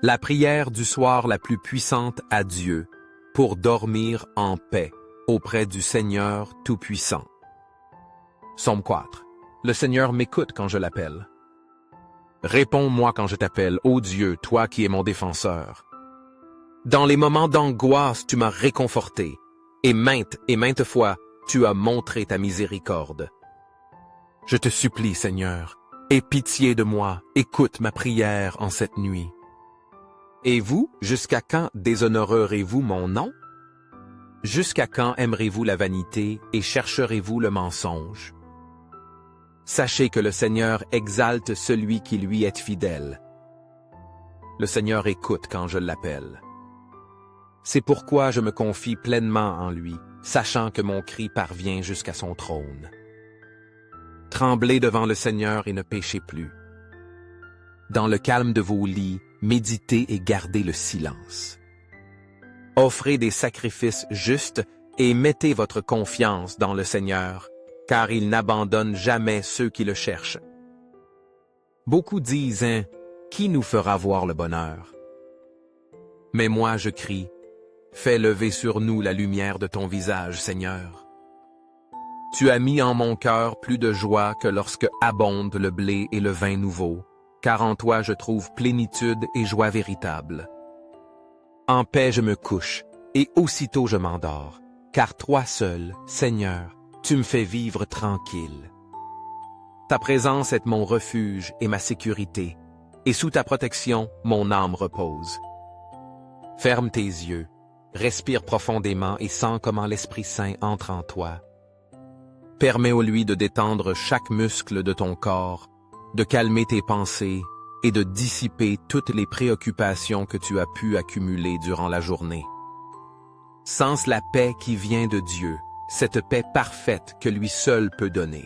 La prière du soir la plus puissante à Dieu, pour dormir en paix auprès du Seigneur Tout-Puissant. Psaume 4. Le Seigneur m'écoute quand je l'appelle. Réponds-moi quand je t'appelle, ô Dieu, toi qui es mon défenseur. Dans les moments d'angoisse, tu m'as réconforté, et maintes fois, tu as montré ta miséricorde. Je te supplie, Seigneur, aie pitié de moi, écoute ma prière en cette nuit. Et vous, jusqu'à quand déshonorerez-vous mon nom? Jusqu'à quand aimerez-vous la vanité et chercherez-vous le mensonge? Sachez que le Seigneur exalte celui qui lui est fidèle. Le Seigneur écoute quand je l'appelle. C'est pourquoi je me confie pleinement en lui, sachant que mon cri parvient jusqu'à son trône. Tremblez devant le Seigneur et ne péchez plus. Dans le calme de vos lits, méditez et gardez le silence. Offrez des sacrifices justes et mettez votre confiance dans le Seigneur, car il n'abandonne jamais ceux qui le cherchent. Beaucoup disent, hein, qui nous fera voir le bonheur? Mais moi je crie, fais lever sur nous la lumière de ton visage, Seigneur. Tu as mis en mon cœur plus de joie que lorsque abondent le blé et le vin nouveau, car en toi je trouve plénitude et joie véritable. En paix je me couche, et aussitôt je m'endors, car toi seul, Seigneur, tu me fais vivre tranquille. Ta présence est mon refuge et ma sécurité, et sous ta protection, mon âme repose. Ferme tes yeux, respire profondément et sens comment l'Esprit Saint entre en toi. Permets-lui de détendre chaque muscle de ton corps, de calmer tes pensées et de dissiper toutes les préoccupations que tu as pu accumuler durant la journée. Sens la paix qui vient de Dieu, cette paix parfaite que lui seul peut donner.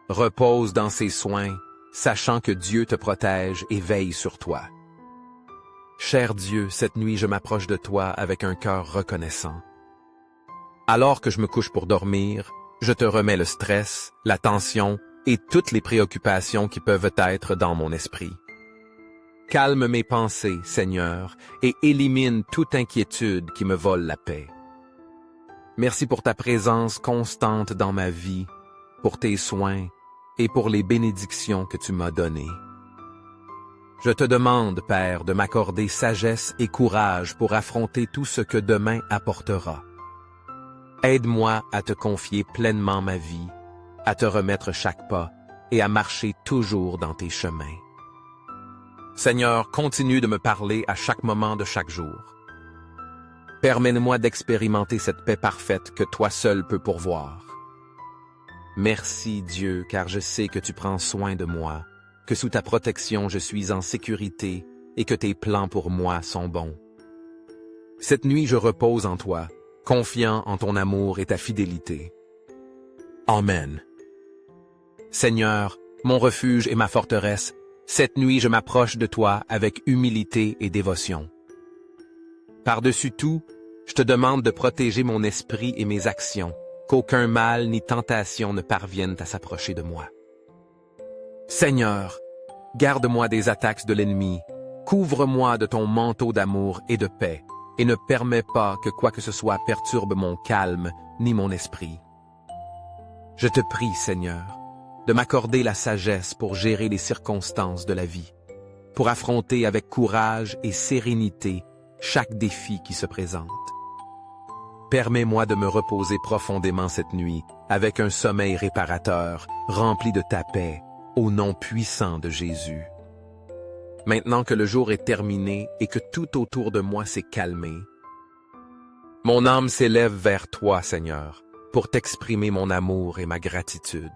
Repose dans ses soins, sachant que Dieu te protège et veille sur toi. Cher Dieu, cette nuit je m'approche de toi avec un cœur reconnaissant. Alors que je me couche pour dormir, je te remets le stress, la tension et toutes les préoccupations qui peuvent être dans mon esprit. Calme mes pensées, Seigneur, et élimine toute inquiétude qui me vole la paix. Merci pour ta présence constante dans ma vie, pour tes soins et pour les bénédictions que tu m'as données. Je te demande, Père, de m'accorder sagesse et courage pour affronter tout ce que demain apportera. Aide-moi à te confier pleinement ma vie, à te remettre chaque pas et à marcher toujours dans tes chemins. Seigneur, continue de me parler à chaque moment de chaque jour. Permets-moi d'expérimenter cette paix parfaite que toi seul peux pourvoir. Merci Dieu, car je sais que tu prends soin de moi, que sous ta protection je suis en sécurité et que tes plans pour moi sont bons. Cette nuit je repose en toi, confiant en ton amour et ta fidélité. Amen. Seigneur, mon refuge et ma forteresse, cette nuit je m'approche de toi avec humilité et dévotion. Par-dessus tout, je te demande de protéger mon esprit et mes actions, qu'aucun mal ni tentation ne parviennent à s'approcher de moi. Seigneur, garde-moi des attaques de l'ennemi, couvre-moi de ton manteau d'amour et de paix, et ne permets pas que quoi que ce soit perturbe mon calme ni mon esprit. Je te prie, Seigneur, de m'accorder la sagesse pour gérer les circonstances de la vie, pour affronter avec courage et sérénité chaque défi qui se présente. Permets-moi de me reposer profondément cette nuit, avec un sommeil réparateur, rempli de ta paix, au nom puissant de Jésus. Maintenant que le jour est terminé et que tout autour de moi s'est calmé, mon âme s'élève vers toi, Seigneur, pour t'exprimer mon amour et ma gratitude.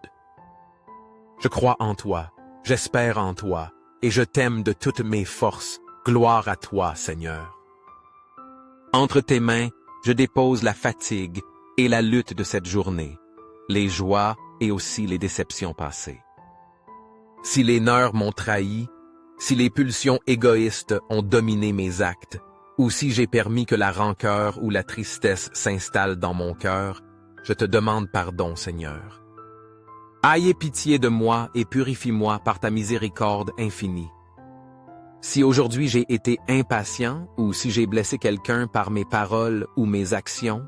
Je crois en toi, j'espère en toi, et je t'aime de toutes mes forces. Gloire à toi, Seigneur. Entre tes mains, je dépose la fatigue et la lutte de cette journée, les joies et aussi les déceptions passées. Si les nerfs m'ont trahi, si les pulsions égoïstes ont dominé mes actes, ou si j'ai permis que la rancœur ou la tristesse s'installe dans mon cœur, je te demande pardon, Seigneur. Aie pitié de moi et purifie-moi par ta miséricorde infinie. Si aujourd'hui j'ai été impatient ou si j'ai blessé quelqu'un par mes paroles ou mes actions,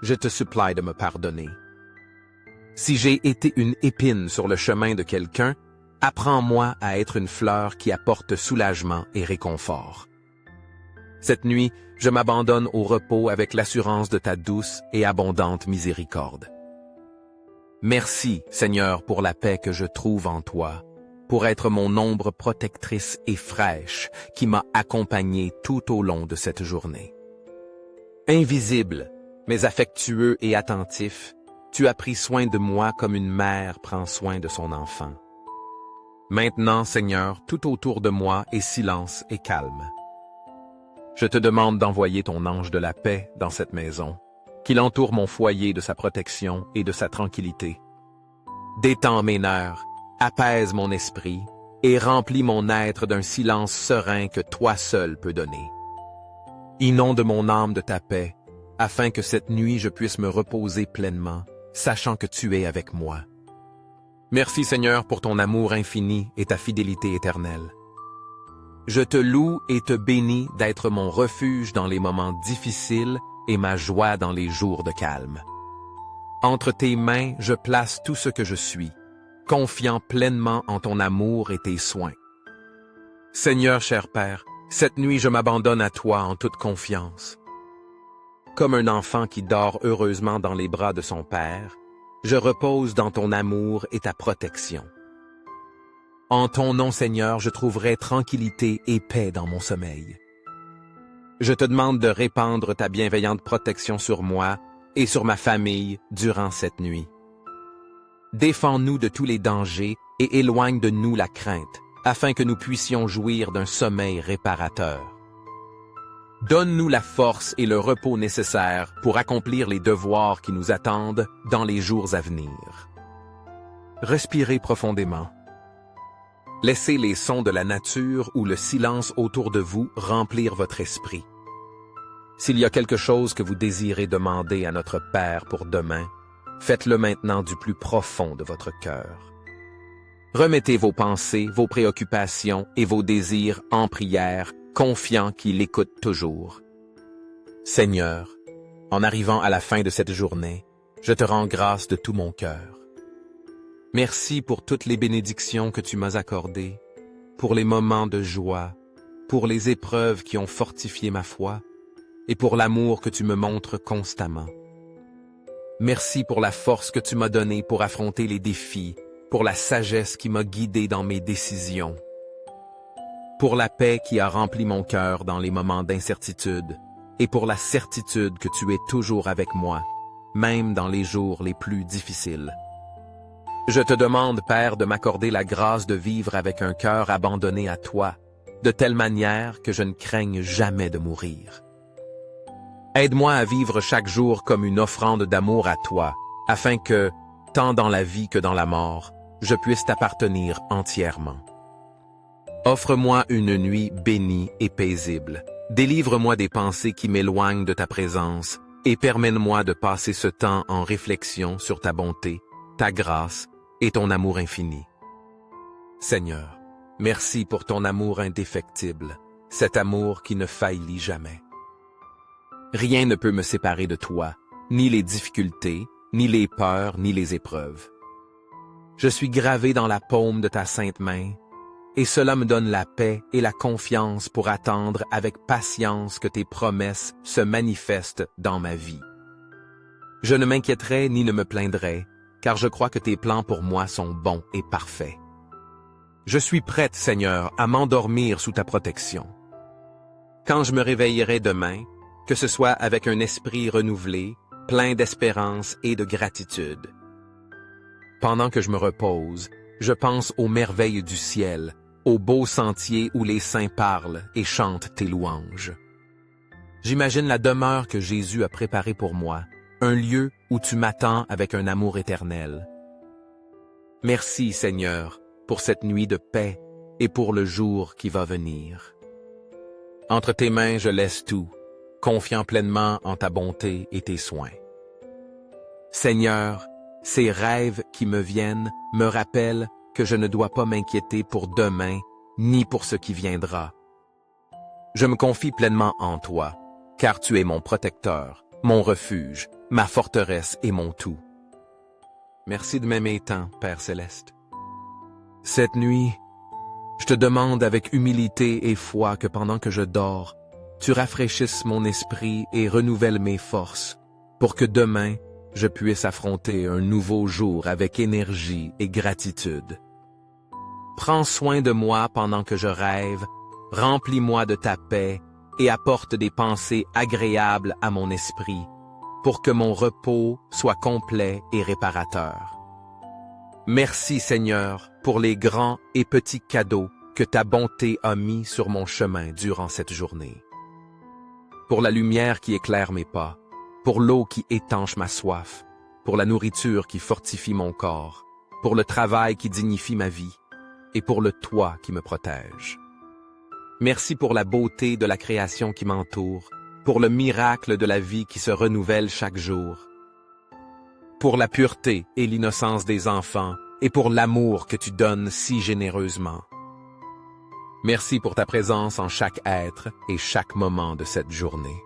je te supplie de me pardonner. Si j'ai été une épine sur le chemin de quelqu'un, apprends-moi à être une fleur qui apporte soulagement et réconfort. Cette nuit, je m'abandonne au repos avec l'assurance de ta douce et abondante miséricorde. Merci, Seigneur, pour la paix que je trouve en toi, pour être mon ombre protectrice et fraîche qui m'a accompagné tout au long de cette journée. Invisible, mais affectueux et attentif, tu as pris soin de moi comme une mère prend soin de son enfant. Maintenant, Seigneur, tout autour de moi est silence et calme. Je te demande d'envoyer ton ange de la paix dans cette maison, qu'il entoure mon foyer de sa protection et de sa tranquillité. Détends mes nerfs, apaise mon esprit et remplis mon être d'un silence serein que toi seul peux donner. Inonde mon âme de ta paix, afin que cette nuit je puisse me reposer pleinement, sachant que tu es avec moi. Merci Seigneur pour ton amour infini et ta fidélité éternelle. Je te loue et te bénis d'être mon refuge dans les moments difficiles et ma joie dans les jours de calme. Entre tes mains, je place tout ce que je suis, confiant pleinement en ton amour et tes soins. Seigneur cher Père, cette nuit je m'abandonne à toi en toute confiance. Comme un enfant qui dort heureusement dans les bras de son Père, je repose dans ton amour et ta protection. En ton nom, Seigneur, je trouverai tranquillité et paix dans mon sommeil. Je te demande de répandre ta bienveillante protection sur moi et sur ma famille durant cette nuit. Défends-nous de tous les dangers et éloigne de nous la crainte, afin que nous puissions jouir d'un sommeil réparateur. Donne-nous la force et le repos nécessaires pour accomplir les devoirs qui nous attendent dans les jours à venir. Respirez profondément. Laissez les sons de la nature ou le silence autour de vous remplir votre esprit. S'il y a quelque chose que vous désirez demander à notre Père pour demain, faites-le maintenant du plus profond de votre cœur. Remettez vos pensées, vos préoccupations et vos désirs en prière, confiant qu'il écoute toujours. Seigneur, en arrivant à la fin de cette journée, je te rends grâce de tout mon cœur. Merci pour toutes les bénédictions que tu m'as accordées, pour les moments de joie, pour les épreuves qui ont fortifié ma foi, et pour l'amour que tu me montres constamment. Merci pour la force que tu m'as donnée pour affronter les défis, pour la sagesse qui m'a guidé dans mes décisions, pour la paix qui a rempli mon cœur dans les moments d'incertitude, et pour la certitude que tu es toujours avec moi, même dans les jours les plus difficiles. Je te demande, Père, de m'accorder la grâce de vivre avec un cœur abandonné à toi, de telle manière que je ne craigne jamais de mourir. Aide-moi à vivre chaque jour comme une offrande d'amour à toi, afin que, tant dans la vie que dans la mort, je puisse t'appartenir entièrement. Offre-moi une nuit bénie et paisible. Délivre-moi des pensées qui m'éloignent de ta présence et permets-moi de passer ce temps en réflexion sur ta bonté, ta grâce et ton amour infini. Seigneur, merci pour ton amour indéfectible, cet amour qui ne faillit jamais. Rien ne peut me séparer de toi, ni les difficultés, ni les peurs, ni les épreuves. Je suis gravé dans la paume de ta sainte main, et cela me donne la paix et la confiance pour attendre avec patience que tes promesses se manifestent dans ma vie. Je ne m'inquiéterai ni ne me plaindrai, car je crois que tes plans pour moi sont bons et parfaits. Je suis prête, Seigneur, à m'endormir sous ta protection. Quand je me réveillerai demain, que ce soit avec un esprit renouvelé, plein d'espérance et de gratitude. Pendant que je me repose, je pense aux merveilles du ciel, aux beaux sentiers où les saints parlent et chantent tes louanges. J'imagine la demeure que Jésus a préparée pour moi, un lieu où tu m'attends avec un amour éternel. Merci, Seigneur, pour cette nuit de paix et pour le jour qui va venir. Entre tes mains, je laisse tout, confiant pleinement en ta bonté et tes soins. Seigneur, ces rêves qui me viennent me rappellent que je ne dois pas m'inquiéter pour demain ni pour ce qui viendra. Je me confie pleinement en toi, car tu es mon protecteur, mon refuge, ma forteresse et mon tout. Merci de m'aimer tant, Père Céleste. Cette nuit, je te demande avec humilité et foi que pendant que je dors, tu rafraîchisses mon esprit et renouvelles mes forces, pour que demain, je puisse affronter un nouveau jour avec énergie et gratitude. Prends soin de moi pendant que je rêve, remplis-moi de ta paix et apporte des pensées agréables à mon esprit, pour que mon repos soit complet et réparateur. Merci Seigneur pour les grands et petits cadeaux que ta bonté a mis sur mon chemin durant cette journée. Pour la lumière qui éclaire mes pas, pour l'eau qui étanche ma soif, pour la nourriture qui fortifie mon corps, pour le travail qui dignifie ma vie, et pour le toit qui me protège. Merci pour la beauté de la création qui m'entoure, pour le miracle de la vie qui se renouvelle chaque jour, pour la pureté et l'innocence des enfants, et pour l'amour que tu donnes si généreusement. Merci pour ta présence en chaque être et chaque moment de cette journée.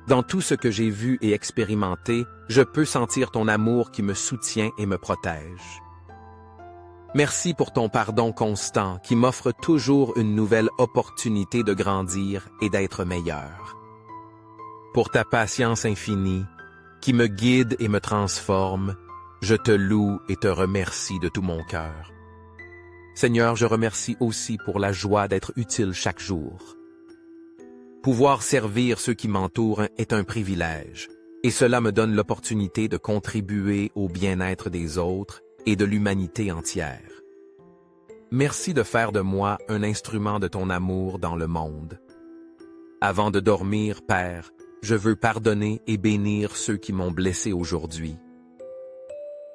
Dans tout ce que j'ai vu et expérimenté, je peux sentir ton amour qui me soutient et me protège. Merci pour ton pardon constant qui m'offre toujours une nouvelle opportunité de grandir et d'être meilleur. Pour ta patience infinie, qui me guide et me transforme, je te loue et te remercie de tout mon cœur. Seigneur, je remercie aussi pour la joie d'être utile chaque jour. Pouvoir servir ceux qui m'entourent est un privilège, et cela me donne l'opportunité de contribuer au bien-être des autres et de l'humanité entière. Merci de faire de moi un instrument de ton amour dans le monde. Avant de dormir, Père, je veux pardonner et bénir ceux qui m'ont blessé aujourd'hui.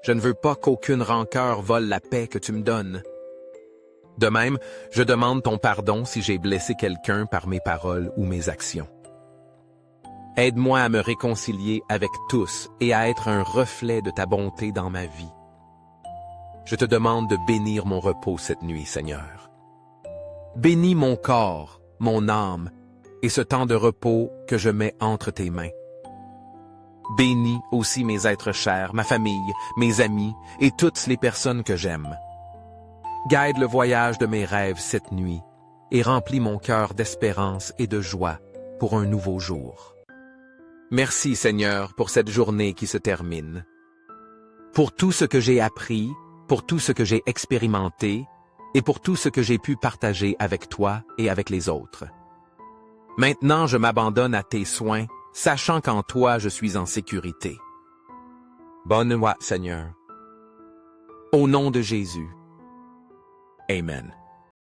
Je ne veux pas qu'aucune rancœur vole la paix que tu me donnes. De même, je demande ton pardon si j'ai blessé quelqu'un par mes paroles ou mes actions. Aide-moi à me réconcilier avec tous et à être un reflet de ta bonté dans ma vie. Je te demande de bénir mon repos cette nuit, Seigneur. Bénis mon corps, mon âme, et ce temps de repos que je mets entre tes mains. Bénis aussi mes êtres chers, ma famille, mes amis et toutes les personnes que j'aime. Guide le voyage de mes rêves cette nuit et remplis mon cœur d'espérance et de joie pour un nouveau jour. Merci Seigneur pour cette journée qui se termine. Pour tout ce que j'ai appris, pour tout ce que j'ai expérimenté et pour tout ce que j'ai pu partager avec toi et avec les autres. Maintenant, je m'abandonne à tes soins, sachant qu'en toi je suis en sécurité. Bonne nuit, Seigneur. Au nom de Jésus. Amen.